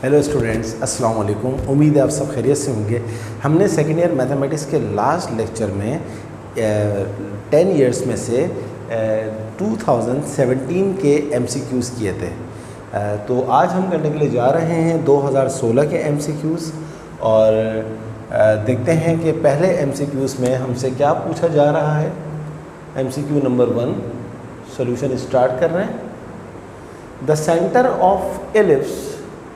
Hello students, अस्सलाम वालेकुम। उम्मीद है आप सब खैरियत से होंगे। हमने सेकेंड ईयर मैथमेटिक्स के लास्ट लेक्चर में 10 इयर्स में से 2017 के MCQs किए थे। तो आज हम करने के लिए जा रहे हैं 2016 के MCQs और देखते हैं कि पहले MCQs में हमसे क्या पूछा जा रहा है। MCQ नंबर 1 सॉल्यूशन स्टार्ट कर रहे हैं। The centre of ellipse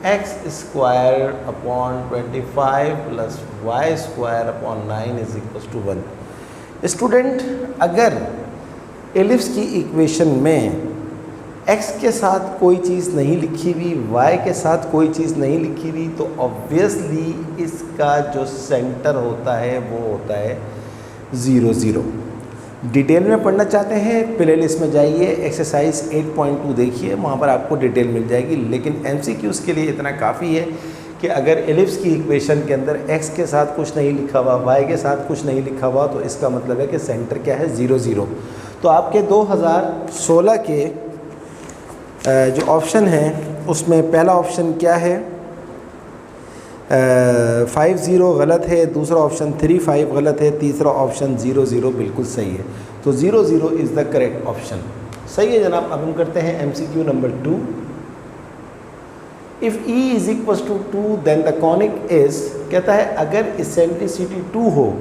x square upon 25 plus y square upon 9 is equal to 1। Student, अगर एलिप्स की इक्वेशन में x के साथ कोई चीज़ नहीं लिखी हुई, y के साथ कोई चीज़ नहीं लिखी हुई, तो ऑब्वियसली इसका जो सेंटर होता है वो होता है 0 0। डिटेल में पढ़ना चाहते हैं प्ले लिस्ट में जाइए, एक्सरसाइज 8.2 देखिए, वहाँ पर आपको डिटेल मिल जाएगी। लेकिन MCQs के लिए इतना काफ़ी है कि अगर एलिप्स की इक्वेशन के अंदर x के साथ कुछ नहीं लिखा हुआ, y के साथ कुछ नहीं लिखा हुआ, तो इसका मतलब है कि सेंटर क्या है 0 0। तो आपके 2016 के जो ऑप्शन हैं उसमें पहला ऑप्शन क्या है, 5 0 गलत है, दूसरा ऑप्शन 3 5 गलत है, तीसरा ऑप्शन 0 0 बिल्कुल सही है। तो 0 0 इज़ द करेक्ट ऑप्शन। सही है जनाब। अब हम करते हैं MCQ number 2। If E is equal to 2 then the conic is, कहता है अगर इसेंट्रिसिटी 2 हो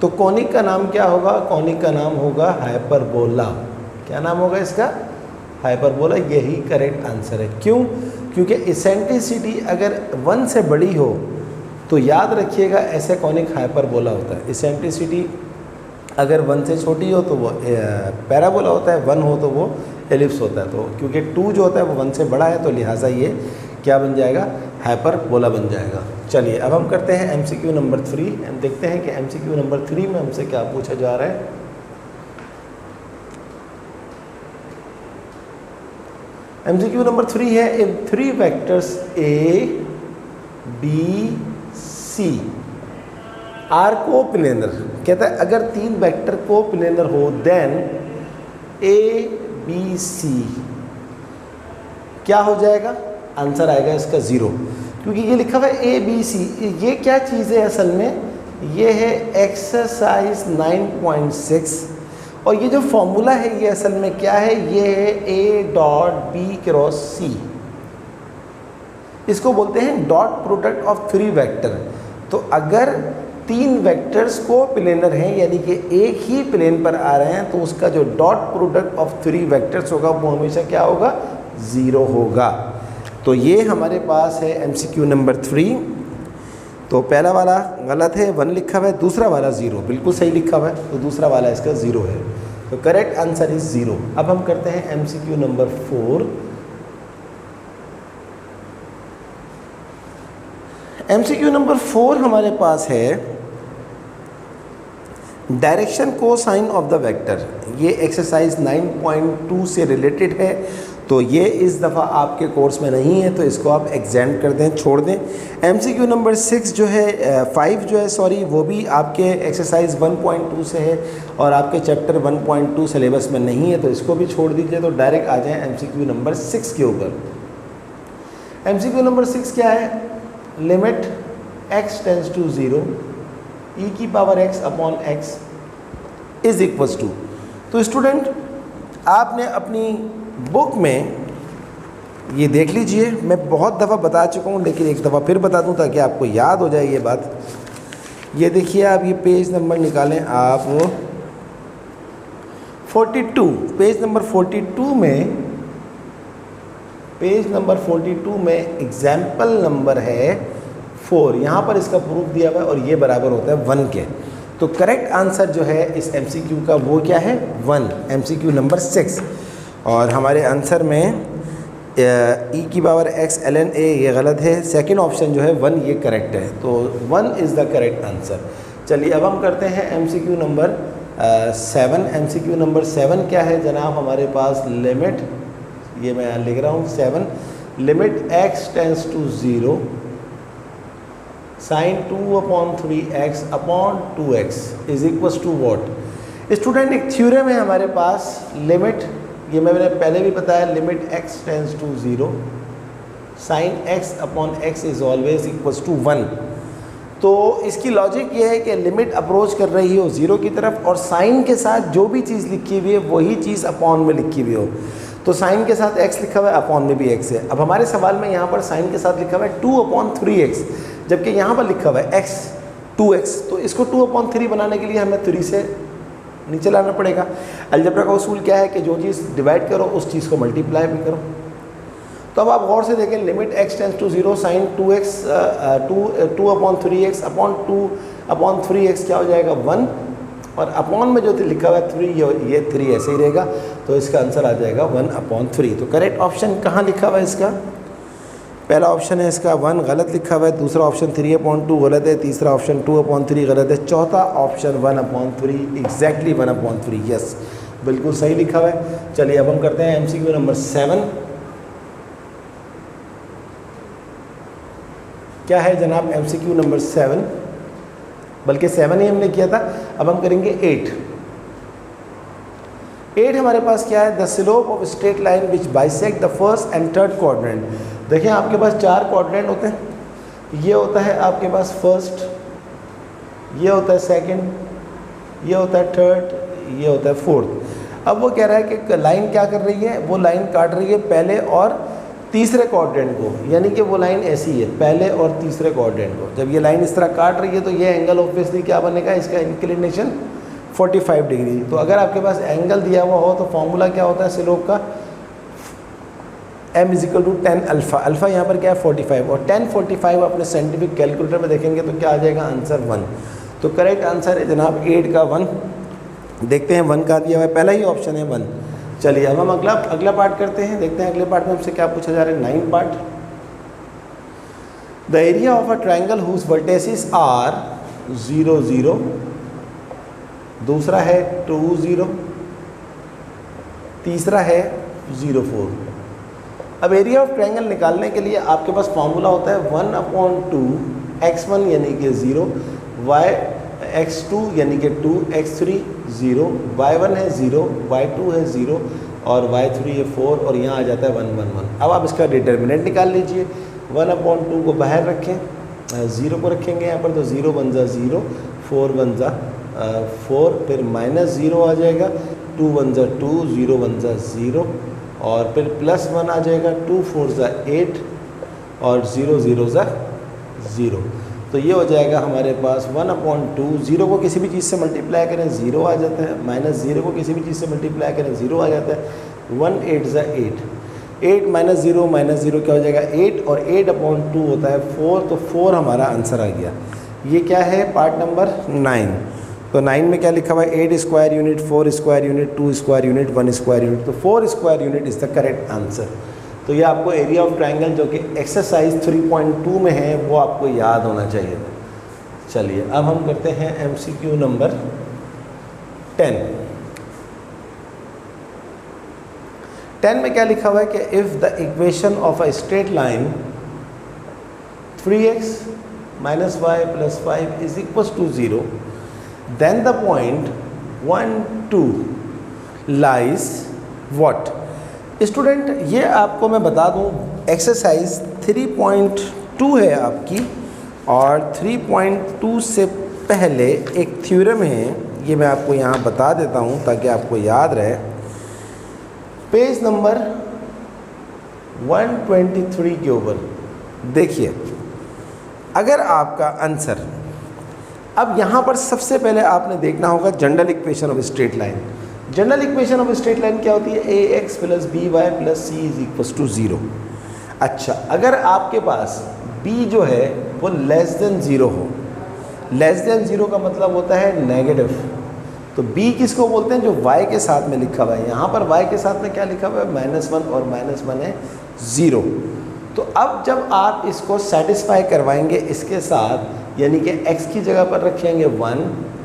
तो कॉनिक का नाम क्या होगा? कॉनिक का नाम होगा हाइपरबोला। क्या नाम होगा इसका? हाइपरबोला। यही करेक्ट आंसर है। क्यों? क्योंकि इसेंट्रिसिटी अगर 1 से बड़ी हो तो याद रखिएगा ऐसे कॉनिक हाइपरबोला होता है। इसेंट्रिसिटी अगर 1 से छोटी हो तो वो पैराबोला होता है, 1 हो तो वो एलिप्स होता है। तो क्योंकि 2 जो होता है वो 1 से बड़ा है तो लिहाजा ये क्या बन जाएगा? हाइपरबोला बन जाएगा। चलिए अब हम करते हैं MCQ नंबर 3। हम देखते हैं कि MCQ नंबर 3 में हमसे क्या पूछा जा रहा है। MCQ नंबर 3 है, if 3 vectors A, B, C are coplanar, कहता है अगर 3 वेक्टर कोप्लेनर हो देन A, B, C क्या हो जाएगा? आंसर आएगा इसका 0, क्योंकि ये लिखा हुआ है A, B, C। ये क्या चीज़ है असल में? ये है एक्सरसाइज 9.6 और ये जो फॉर्मूला है ये असल में क्या है? ये है A dot B cross C। इसको बोलते हैं डॉट प्रोडक्ट ऑफ 3 वेक्टर। तो अगर 3 वेक्टर्स को प्लेनर हैं, यानी कि एक ही प्लेन पर आ रहे हैं, तो उसका जो डॉट प्रोडक्ट ऑफ 3 वेक्टर्स होगा वो हमेशा क्या होगा? 0 होगा। तो ये हमारे पास है MCQ नंबर 3। तो पहला वाला गलत है, 1 लिखा हुआ है, दूसरा वाला 0 बिल्कुल सही लिखा हुआ है, तो दूसरा वाला इसका 0 है। तो करेक्ट आंसर इज 0। अब हम करते हैं MCQ नंबर 4। MCQ नंबर 4 हमारे पास है direction cosine of the vector. ये एक्सरसाइज 9.2 से रिलेटेड है, तो ये इस दफ़ा आपके कोर्स में नहीं है, तो इसको आप एग्जाम कर दें, छोड़ दें। MCQ नंबर 6 जो है 5 जो है सॉरी, वो भी आपके एक्सरसाइज 1.2 से है और आपके चैप्टर 1.2 सिलेबस में नहीं है, तो इसको भी छोड़ दीजिए। तो डायरेक्ट आ जाएं MCQ नंबर 6 के ऊपर। MCQ नंबर 6 क्या है? Limit x tends to 0 e की power x upon x is equal to. तो स्टूडेंट, आपने अपनी बुक में ये देख लीजिए, मैं बहुत दफ़ा बता चुका हूँ लेकिन एक दफ़ा फिर बता दूँ ताकि आपको याद हो जाए ये बात। ये देखिए, आप ये पेज नंबर निकालें, आप 42 पेज नंबर 42 में एग्जाम्पल नंबर है 4। यहाँ पर इसका प्रूफ दिया हुआ है और ये बराबर होता है 1 के। तो करेक्ट आंसर जो है इस MCQ का वो क्या है? 1, MCQ नंबर 6। और हमारे आंसर में e की पावर x ln a ये गलत है, सेकंड ऑप्शन जो है 1 ये करेक्ट है। तो 1 इज़ द करेक्ट आंसर। चलिए अब हम करते हैं MCQ नंबर 7। MCQ नंबर 7 क्या है जनाब? हमारे पास लिमिट, ये मैं यहाँ लिख रहा हूँ 7, limit x tends to 0 sine 2 upon 3x upon 2x is equal to what? Student, एक थ्योरम है हमारे पास, लिमिट, ये मैंने पहले भी बताया, limit x tends to 0 sine x upon x is always equals to 1। तो इसकी लॉजिक ये है कि लिमिट अप्रोच कर रही हो 0 की तरफ और साइन के साथ जो भी चीज़ लिखी हुई है वही चीज़ अपॉन में लिखी हुई हो। तो साइन के साथ x लिखा हुआ है, अपॉन में भी x है। अब हमारे सवाल में यहाँ पर साइन के साथ लिखा हुआ है 2/3x, जबकि यहाँ पर लिखा हुआ है x 2x। तो इसको 2/3 बनाने के लिए हमें 3 से नीचे लाना पड़ेगा। अलजेब्रा का उसूल क्या है कि जो चीज़ डिवाइड करो उस चीज़ को मल्टीप्लाई भी करो। तो अब आप गौर से देखें, limit x tends to 0 sine 2x 2/3x upon 2/3x क्या हो जाएगा 1, और अपॉन में जो लिखा हुआ है 3, ये 3 ऐसे ही रहेगा। तो इसका आंसर आ जाएगा 1/3। तो करेक्ट ऑप्शन कहाँ लिखा हुआ है इसका? पहला ऑप्शन है इसका 1 गलत लिखा हुआ है, दूसरा ऑप्शन 3/2 गलत है, तीसरा ऑप्शन 2/3 गलत है, चौथा ऑप्शन 1/3 एग्जैक्टली 1/3 यस बिल्कुल सही लिखा हुआ है। चलिए अब हम करते हैं MCQ नंबर 7। क्या है जनाब MCQ नंबर 7? बल्कि 7 ही हमने किया था, अब हम करेंगे 8। हमारे पास क्या है? The slope of straight line which bisect the first and third quadrant. देखिए आपके पास 4 क्वाड्रेंट होते हैं। ये होता है आपके पास फर्स्ट, ये होता है सेकंड, ये होता है थर्ड, ये होता है फोर्थ। अब वो कह रहा है कि लाइन क्या कर रही है? वो लाइन काट रही है पहले और तीसरे क्वाड्रेंट को, यानी कि वो लाइन ऐसी है पहले और तीसरे क्वाड्रेंट को। जब ये लाइन इस तरह काट रही है तो ये एंगल ऑब्वियसली क्या बनेगा? इसका इंक्लिनेशन 45 डिग्री। तो अगर आपके पास एंगल दिया हुआ हो तो फॉर्मूला क्या होता है स्लोप का? m = 10 alpha. अल्फ़ा यहाँ पर क्या है? 45, और 10 45 अपने साइंटिफिक कैलकुलेटर में देखेंगे तो क्या आ जाएगा? आंसर 1। तो करेक्ट आंसर है जनाब 8 का 1। देखते हैं 1 का दिया हुआ है, पहला ही ऑप्शन है 1। चलिए अब हम अगला पार्ट करते हैं, देखते हैं अगले पार्ट में हमसे क्या पूछा जा रहा है। 9 part. The area of a triangle whose vertices are 0 0, दूसरा है 2 0, तीसरा है 0 4। अब एरिया ऑफ ट्राइंगल निकालने के लिए आपके पास फॉर्मूला होता है 1/2 x1 यानी कि 0, x2 यानी कि 2, x3 0, y1 है 0, y2 है 0 और y3 है 4, और यहाँ आ जाता है 1 1 1। अब आप इसका डिटर्मिनेंट निकाल लीजिए। 1/2 को बाहर रखें, 0 को रखेंगे यहाँ पर, तो 0 1 जा 0, 4 1 जा 4, फिर -0 आ जाएगा, 2 1 जा 2, 0 1 जा 0, और फिर +1 आ जाएगा, 2 4 जा 8 और 0 0 जा 0। तो ये हो जाएगा हमारे पास 1/2। 0 को किसी भी चीज़ से मल्टीप्लाई करें 0 आ जाता है, -0 को किसी भी चीज़ से मल्टीप्लाई करें 0 आ जाता है। 1 8 जा 8, 8 -0 क्या हो जाएगा? 8, और 8/2 होता है 4, तो 4 हमारा आंसर आ गया। ये क्या है? Part number 9। तो 9 में क्या लिखा हुआ है? 8 square unit, 4 square unit, 2 square unit, 1 square unit. तो 4 square unit is the correct answer. तो ये आपको एरिया ऑफ ट्राइंगल जो कि एक्सरसाइज 3.2 में है वो आपको याद होना चाहिए। चलिए अब हम करते हैं MCQ नंबर 10। 10 में क्या लिखा हुआ है कि if the equation of a straight line 3x - y + 5 is equals to 0, then the point 1 2 lies what? Student ये आपको मैं बता दूं, एक्सरसाइज 3.2 है आपकी, और 3.2 से पहले एक थ्योरम है, ये मैं आपको यहाँ बता देता हूँ ताकि आपको याद रहे। पेज नंबर 123 के ऊपर देखिए, अगर आपका आंसर, अब यहाँ पर सबसे पहले आपने देखना होगा general equation of straight line. General equation of straight line क्या होती है? ax + by + c = 0। अच्छा, अगर आपके पास b जो है वो <0 हो, <0 का मतलब होता है नेगेटिव। तो b किसको बोलते हैं? जो y के साथ में लिखा हुआ है। यहाँ पर y के साथ में क्या लिखा हुआ है? -1, और -1 है 0। तो अब जब आप इसको सेटिस्फाई करवाएंगे इसके साथ, यानी कि x की जगह पर रखेंगे 1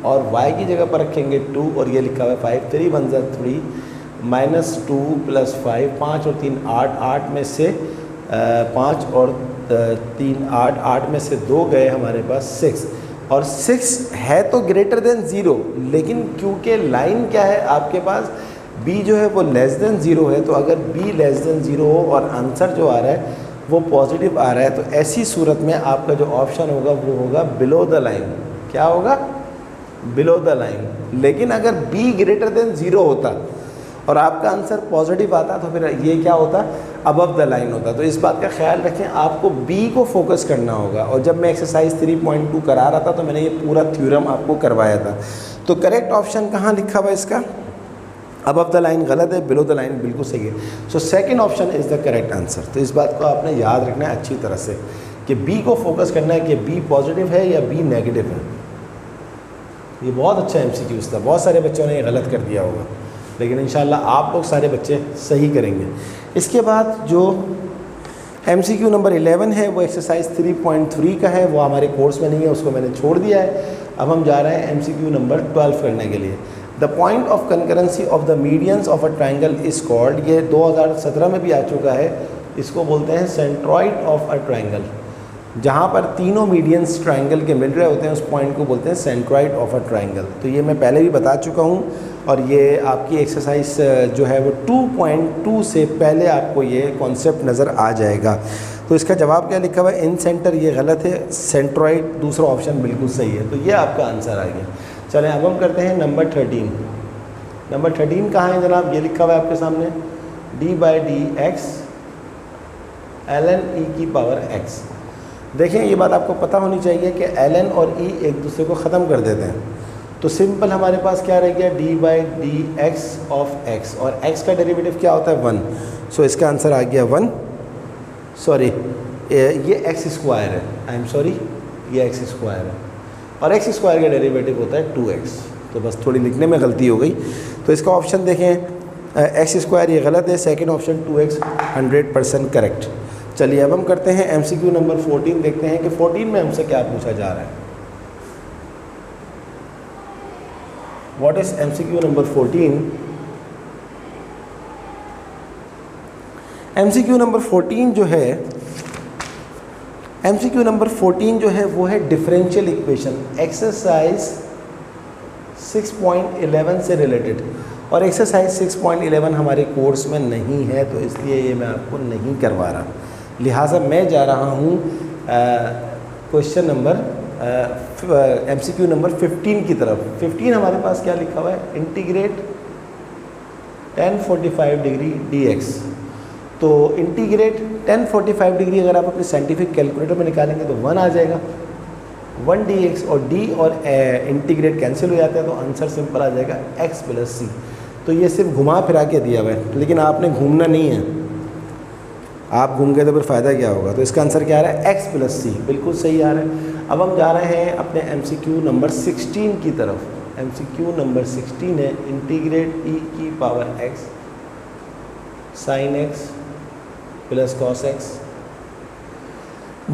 और y की जगह पर रखेंगे 2, और ये लिखा हुआ है 5, 3 1 जा 3, -2 + 5, 5 और 3 8, 8 में से 5 और 3 8, 8 में से 2 गए हमारे पास 6, और 6 है तो ग्रेटर देन 0, लेकिन क्योंकि लाइन क्या है आपके पास, b जो है वो <0 है, तो अगर b <0 हो और आंसर जो आ रहा है वो पॉजिटिव आ रहा है, तो ऐसी सूरत में आपका जो ऑप्शन होगा वो होगा बिलो द लाइन। क्या होगा? Below the line. लेकिन अगर b ग्रेटर देन 0 होता और आपका आंसर पॉजिटिव आता तो फिर ये क्या होता? अबव द लाइन होता। तो इस बात का ख्याल रखें, आपको b को फोकस करना होगा। और जब मैं एक्सरसाइज 3.2 करा रहा था तो मैंने ये पूरा थ्योरम आपको करवाया था। तो करेक्ट ऑप्शन कहाँ लिखा हुआ है इसका? अबव द लाइन गलत है, बिलो द लाइन बिल्कुल सही है। सो second option is the correct answer. तो इस बात को आपने याद रखना है अच्छी तरह से कि बी को फोकस करना है कि बी पॉजिटिव है या बी नेगेटिव है। ये बहुत अच्छा एमसीक्यूज़ था, बहुत सारे बच्चों ने ये गलत कर दिया होगा, लेकिन इंशाल्लाह आप लोग सारे बच्चे सही करेंगे। इसके बाद जो एमसीक्यू नंबर 11 है वो एक्सरसाइज 3.3 का है, वो हमारे कोर्स में नहीं है, उसको मैंने छोड़ दिया है। अब हम जा रहे हैं एमसीक्यू नंबर 12 करने के लिए। The point of concurrency of the medians of a triangle is called, ये 2017 में भी आ चुका है, इसको बोलते हैं सेंट्रॉइड ऑफ अ ट्राइंगल। जहाँ पर तीनों मीडियंस ट्राइंगल के मिल रहे होते हैं उस पॉइंट को बोलते हैं सेंट्रॉइड ऑफ अ ट्राइंगल। तो ये मैं पहले भी बता चुका हूँ और ये आपकी एक्सरसाइज जो है वो 2.2 से पहले आपको ये कॉन्सेप्ट नज़र आ जाएगा। तो इसका जवाब क्या लिखा हुआ है? इन सेंटर, ये गलत है, सेंट्रॉइड दूसरा ऑप्शन बिल्कुल सही है। तो ये आपका आंसर आ गया। चलें अब हम करते हैं नंबर 13। नंबर 13 कहाँ है जनाब? ये लिखा हुआ है आपके सामने, d/dx ln e की पावर x। देखें ये बात आपको पता होनी चाहिए कि ln और e एक दूसरे को ख़त्म कर देते हैं। तो सिंपल हमारे पास क्या रह गया? d/dx ऑफ x, और x का डेरिवेटिव क्या होता है? 1। सो इसका आंसर आ गया 1। सॉरी, ये x स्क्वायर है, आई एम सॉरी, ये x स्क्वायर है और x स्क्वायर का डेरिवेटिव होता है 2x। तो बस थोड़ी लिखने में गलती हो गई। तो इसका ऑप्शन देखें, x स्क्वायर ये गलत है, सेकेंड ऑप्शन 2x 100% करेक्ट। चलिए अब हम करते हैं एमसीक्यू नंबर 14, देखते हैं कि 14 में हमसे क्या पूछा जा रहा है। What is MCQ number 14? MCQ number 14 जो है, एमसीक्यू नंबर 14 जो है वो है डिफरेंशियल इक्वेशन, एक्सरसाइज 6.11 से रिलेटेड। और एक्सरसाइज 6.11 हमारे कोर्स में नहीं है, तो इसलिए ये मैं आपको नहीं करवा रहा। लिहाजा मैं जा रहा हूँ क्वेश्चन नंबर एमसीक्यू नंबर 15 की तरफ। 15 हमारे पास क्या लिखा हुआ है? Integrate tan 45 degree dx। तो इंटीग्रेट tan 45 डिग्री अगर आप अपने साइंटिफिक कैलकुलेटर में निकालेंगे तो 1 आ जाएगा, 1 dx, और d और इंटीग्रेट कैंसिल हो जाता है, तो आंसर सिंपल आ जाएगा x + c। तो ये सिर्फ घुमा फिरा के दिया हुआ है, लेकिन आपने घूमना नहीं है, आप घूम गए तो फिर फ़ायदा क्या होगा। तो इसका आंसर क्या आ रहा है? x + c, बिल्कुल सही आ रहा है। अब हम जा रहे हैं अपने एमसीक्यू नंबर 16 की तरफ। एमसीक्यू नंबर 16 है इंटीग्रेट e की power x sin x + cos x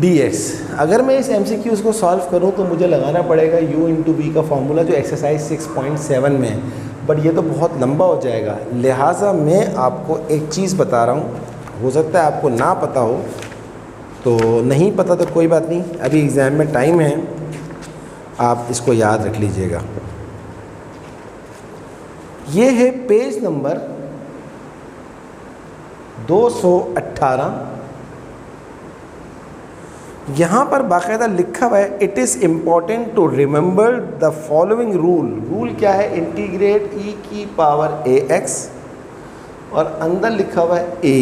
dx। अगर मैं इस एमसीक्यूज़ को सॉल्व करूं तो मुझे लगाना पड़ेगा u × v का फॉर्मूला जो एक्सरसाइज 6.7 में है, बट ये तो बहुत लंबा हो जाएगा। लिहाजा मैं आपको एक चीज़ बता रहा हूँ, हो सकता है आपको ना पता हो, तो नहीं पता तो कोई बात नहीं, अभी एग्ज़ाम में टाइम है, आप इसको याद रख लीजिएगा। ये है पेज नंबर 218। यहाँ पर बाकायदा लिखा हुआ है, it is important to remember the following rule. Rule क्या है? इंटीग्रेट e की पावर ax, और अंदर लिखा हुआ है a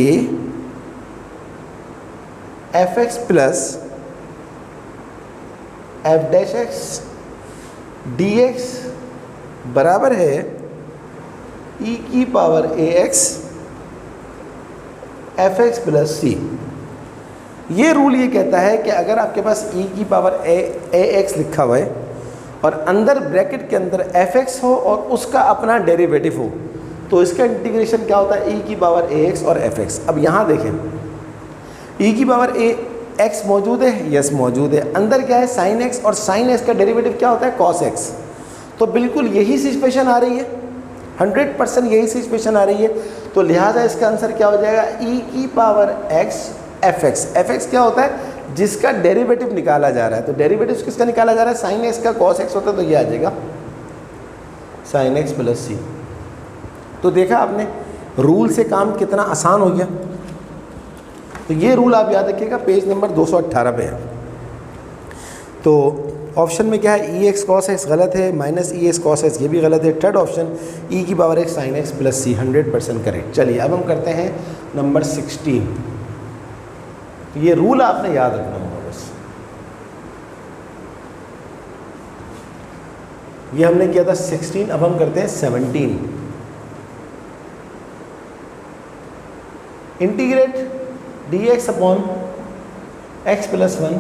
fx + f' dx बराबर है e की पावर ax fx + c। ये रूल ये कहता है कि अगर आपके पास e की पावर ax लिखा हुआ है और अंदर ब्रैकेट के अंदर fx हो और उसका अपना डेरिवेटिव हो, तो इसका इंटीग्रेशन क्या होता है? e की पावर ax और fx। अब यहाँ देखें, e की पावर ax मौजूद है, यस मौजूद है, अंदर क्या है? sin x, और sin x का डेरिवेटिव क्या होता है? cos x। तो बिल्कुल यही सिचुएशन आ रही है, 100% यही सिचुएशन आ रही है। तो लिहाजा इसका आंसर क्या हो जाएगा? e की पावर x fx। fx क्या होता है? जिसका डेरिवेटिव निकाला जा रहा है। तो डेरिवेटिव किसका निकाला जा रहा है? sin x का cos x होता है, तो ये आ जाएगा sin x + c। तो देखा आपने रूल से काम कितना आसान हो गया। तो ये रूल आप याद रखिएगा, पेज नंबर 218 पे है। तो ऑप्शन में क्या है, ई एक्स कॉस एक्स गलत है, minus E X cos X ये भी गलत है। थर्ड ऑप्शन ई की power X sine X plus C 100% correct. चलिए अब हम करते हैं नंबर 16। तो ये रूल आपने याद रखना होगा बस। ये हमने किया था 16, अब हम करते हैं 17। Integrate D x upon x plus 1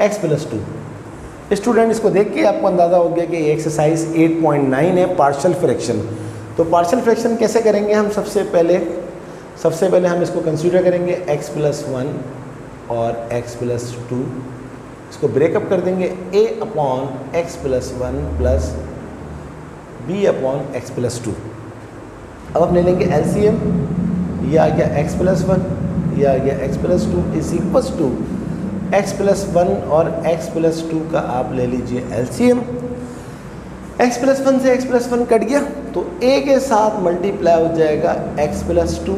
x plus 2। Student इसको देख के आपको अंदाज़ा हो गया कि एक्सरसाइज 8.9 है, पार्शियल फ्रैक्शन। तो पार्शियल फ्रैक्शन कैसे करेंगे हम? सबसे पहले हम इसको कंसीडर करेंगे x प्लस 1 और x प्लस 2, इसको ब्रेकअप कर देंगे a upon x plus 1 plus b upon x plus 2। अब हम ले लेंगे एलसीएम, ये आ गया x प्लस 1, ये आ गया x plus 2 is equals to x plus 1 और x प्लस 2 का आप ले लीजिए एलसीएम। x प्लस 1 से x प्लस 1 कट गया तो a के साथ मल्टीप्लाई हो जाएगा x plus 2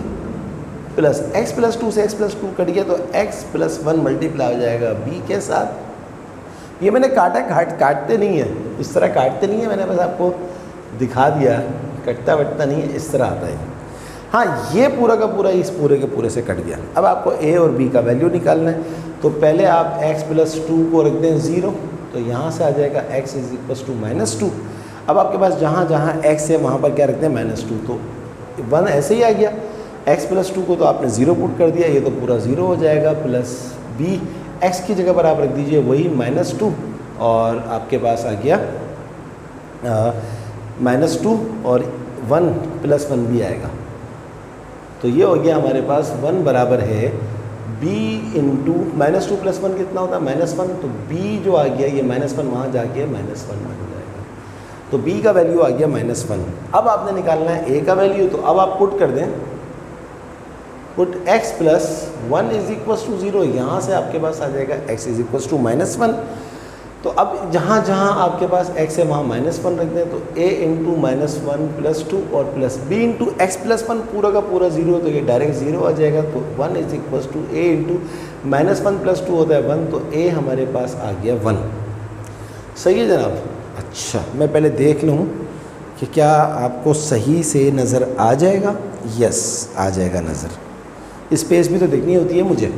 plus x plus 2 से x प्लस 2 कट गया तो x प्लस 1 मल्टीप्लाई हो जाएगा b के साथ। ये मैंने काटा, काटते नहीं है, इस तरह काटते नहीं है, मैंने बस आपको दिखा दिया, कटता वटता नहीं है, इस तरह आता है। हाँ, ये पूरा का पूरा इस पूरे के पूरे से कट गया। अब आपको a और b का वैल्यू निकालना है। तो पहले आप x प्लस 2 को रख दें 0, तो यहाँ से आ जाएगा x इज इक्वल्स टू -2। अब आपके पास जहाँ जहाँ x है वहाँ पर क्या रखते हैं -2, तो 1 ऐसे ही आ गया। x प्लस 2 को तो आपने 0 पुट कर दिया, ये तो पूरा 0 हो जाएगा, प्लस b x की जगह पर आप रख दीजिए वही -2 और आपके पास आ गया -2 और 1 प्लस 1 भी आएगा। तो ये हो गया हमारे पास 1 बराबर है b इंटू -2 प्लस 1 कितना होता है -1, तो b जो आ गया ये -1 वहाँ जाके -1 बन जाएगा। तो b का वैल्यू आ गया -1। अब आपने निकालना है a का वैल्यू, तो अब आप पुट कर दें, put x plus 1 is equals to 0, यहाँ से आपके पास आ जाएगा x इज इक्वल्स टू -1। तो अब जहाँ जहाँ आपके पास x है वहाँ -1 रख दें, तो a इंटू -1 प्लस 2 और plus b into x plus 1 पूरा का पूरा 0, तो ये डायरेक्ट 0 आ जाएगा। तो 1 is equals to a into -1 plus 2 होता है 1, तो a हमारे पास आ गया 1। सही है जनाब? अच्छा, मैं पहले देख लूँ कि क्या आपको सही से नज़र आ जाएगा। यस, आ जाएगा नज़र। स्पेस भी तो देखनी होती है मुझे।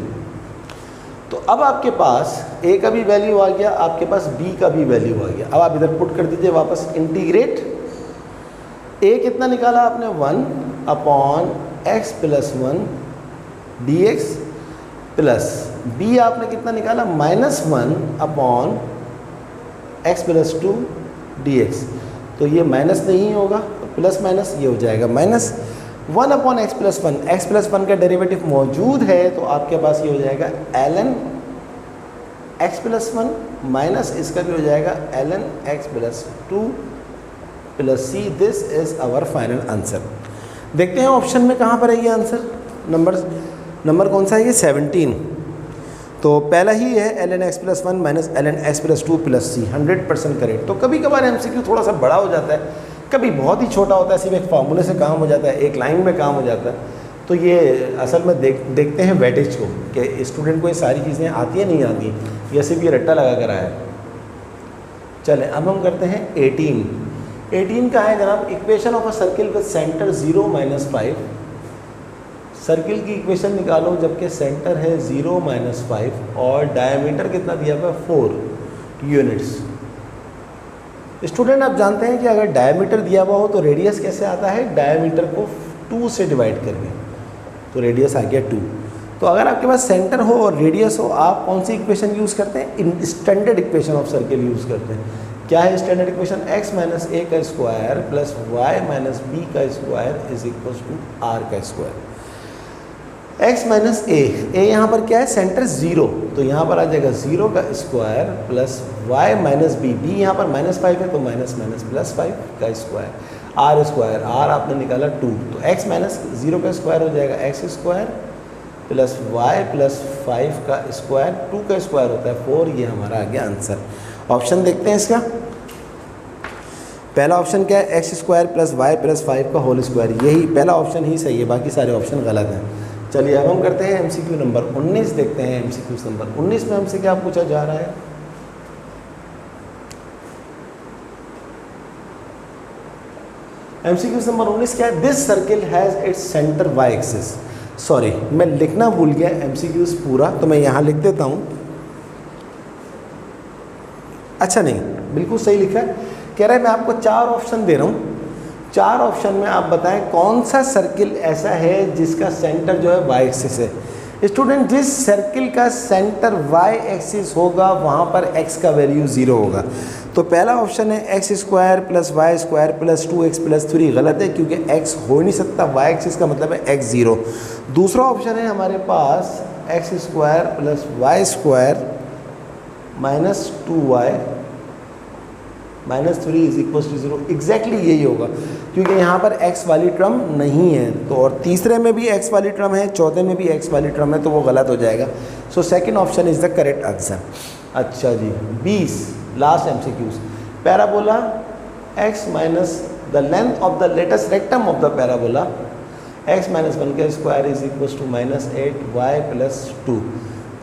तो अब आपके पास a का भी वैल्यू आ गया, आपके पास b का भी वैल्यू आ गया। अब आप इधर पुट कर दीजिए वापस, इंटीग्रेट a कितना निकाला आपने 1 upon x plus 1 dx plus b आपने कितना निकाला -1 अपॉन एक्स प्लस 2 dx। तो ये माइनस नहीं होगा, तो प्लस माइनस ये हो जाएगा -1 upon x plus 1। X plus 1 का डेरिवेटिव मौजूद है तो आपके पास ये हो जाएगा ln एक्स प्लस 1 माइनस इसका भी हो जाएगा ln x plus 2 plus C. This is our final answer. देखते हैं ऑप्शन में कहाँ पर है ये आंसर। नंबर कौन सा है ये? 17। तो पहला ही है ln x plus 1 minus ln x plus 2 plus C, 100% correct. तो कभी कभार MCQ थोड़ा सा बड़ा हो जाता है, कभी बहुत ही छोटा होता है, सिर्फ एक फार्मूले से काम हो जाता है, एक लाइन में काम हो जाता है। तो ये असल में देखते हैं वेटेज को कि स्टूडेंट को ये सारी चीज़ें आती है नहीं आती, या सिर्फ ये रट्टा लगा कर आया है। चलें अब हम करते हैं 18 का है जनाब, equation of a circle with centre 0 -5। Circle की इक्वेशन निकालो जबकि सेंटर है 0 -5 और डायमीटर कितना दिया हुआ है 4 यूनिट्स। स्टूडेंट आप जानते हैं कि अगर डायमीटर दिया हुआ हो तो रेडियस कैसे आता है? डायमीटर को 2 से डिवाइड करके, तो रेडियस आ गया 2। तो अगर आपके पास सेंटर हो और रेडियस हो, आप कौन सी इक्वेशन यूज़ करते हैं? Standard equation of circle use करते हैं। क्या है standard equation? x minus a का square plus y minus b का square is equal to r का स्क्वायर। x माइनस a यहाँ पर क्या है? सेंटर 0, तो यहाँ पर आ जाएगा 0 का square plus y minus b यहाँ पर -5 है तो माइनस प्लस 5 का स्क्वायर, r स्क्वायर, r आपने निकाला 2, तो x माइनस 0 का स्क्वायर हो जाएगा x square plus y plus 5 का स्क्वायर, 2 का स्क्वायर होता है 4। ये हमारा आ गया आंसर। ऑप्शन देखते हैं इसका। पहला ऑप्शन क्या है? X square plus y plus 5 का होल स्क्वायर। यही पहला ऑप्शन ही सही है, बाकी सारे ऑप्शन गलत हैं। चलिए अब हम करते हैं एमसीक्यू नंबर 19, देखते हैं एमसीक्यू नंबर 19 में हमसे क्या पूछा जा रहा है। एमसीक्यू नंबर 19 क्या है? This circle has its centre y axis. Sorry, मैं लिखना भूल गया एमसीक्यूज पूरा, तो मैं यहाँ लिख देता हूँ। अच्छा नहीं, बिल्कुल सही लिखा है। कह रहा है मैं आपको 4 ऑप्शन दे रहा हूँ, 4 ऑप्शन में आप बताएं कौन सा सर्किल ऐसा है जिसका सेंटर जो है वाई एक्सिस है। स्टूडेंट, जिस सर्किल का सेंटर वाई एक्सिस होगा वहाँ पर एक्स का वैल्यू 0 होगा। तो पहला ऑप्शन है x square plus Y square plus 2x plus 3, गलत है क्योंकि x हो ही नहीं सकता, वाई एक्सिस का मतलब है x 0। दूसरा ऑप्शन है हमारे पास X square plus Y square minus 2y minus 3 is equal to 0। Exactly यही होगा क्योंकि यहाँ पर x वाली टर्म नहीं है। तो और तीसरे में भी x वाली टर्म है, चौथे में भी x वाली टर्म है, तो वो गलत हो जाएगा। So second option is the correct answer. अच्छा जी, 20 last MCQs. Parabola x minus the length of the latus rectum of the parabola x minus 1 का square is equal to minus 8y plus 2।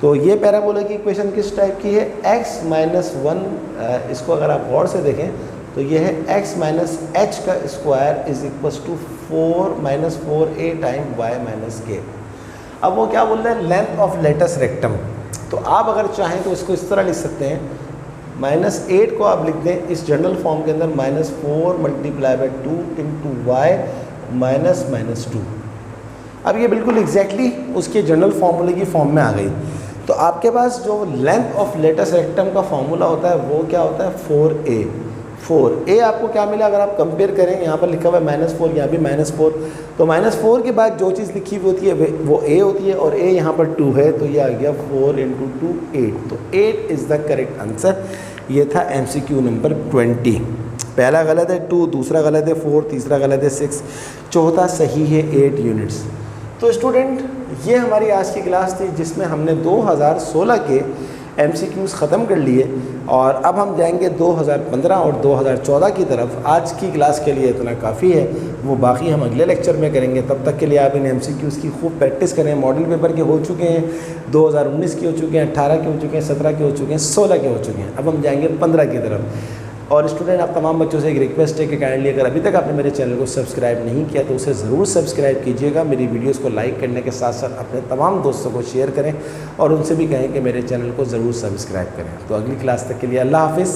तो ये पैराबोला की equation किस type की है? x minus 1, इसको अगर आप गौर से देखें तो ये है x माइनस h का square is equal to 4 minus 4a time y minus k। अब वो क्या बोल रहे हैं? Length of latus rectum. तो आप अगर चाहें तो इसको इस तरह लिख सकते हैं, माइनस 8 को आप लिख दें इस जनरल फॉर्म के अंदर minus 4 multiply by 2 into y minus minus 2। अब ये बिल्कुल एग्जैक्टली उसके जनरल फार्मूले की फॉर्म में आ गई। तो आपके पास जो लेंथ ऑफ लेटेस्ट रेक्टम का फार्मूला होता है वो क्या होता है? 4a। 4a आपको क्या मिला अगर आप कंपेयर करें? यहाँ पर लिखा हुआ है -4, यहाँ भी -4। तो -4 के बाद जो चीज़ लिखी हुई होती है वो a होती है और a यहाँ पर 2 है, तो ये आ गया 4 इंटू 2 8। तो 8 इज़ द करेक्ट आंसर। ये था एमसीक्यू नंबर 20। पहला गलत है 2, दूसरा गलत है 4, तीसरा गलत है 6, चौथा सही है 8 यूनिट्स। तो स्टूडेंट, ये हमारी आज की क्लास थी जिसमें हमने 2016 के एमसीक्यूज़ ख़त्म कर लिए और अब हम जाएंगे 2015 और 2014 की तरफ। आज की क्लास के लिए इतना काफ़ी है, वो बाकी हम अगले लेक्चर में करेंगे। तब तक के लिए आप इन एमसीक्यूज़ की खूब प्रैक्टिस करें। मॉडल पेपर के हो चुके हैं, 2019 के हो चुके हैं, 18 के हो चुके हैं, 17 के हो चुके हैं, 16 के हो चुके हैं। अब हम जाएंगे 15 की तरफ। और स्टूडेंट, आप तमाम बच्चों से एक रिक्वेस्ट है कि काइंडली अगर अभी तक आपने मेरे चैनल को सब्सक्राइब नहीं किया तो उसे ज़रूर सब्सक्राइब कीजिएगा। मेरी वीडियोस को लाइक करने के साथ साथ अपने तमाम दोस्तों को शेयर करें और उनसे भी कहें कि मेरे चैनल को ज़रूर सब्सक्राइब करें। तो अगली क्लास तक के लिए अल्लाह हाफिज़।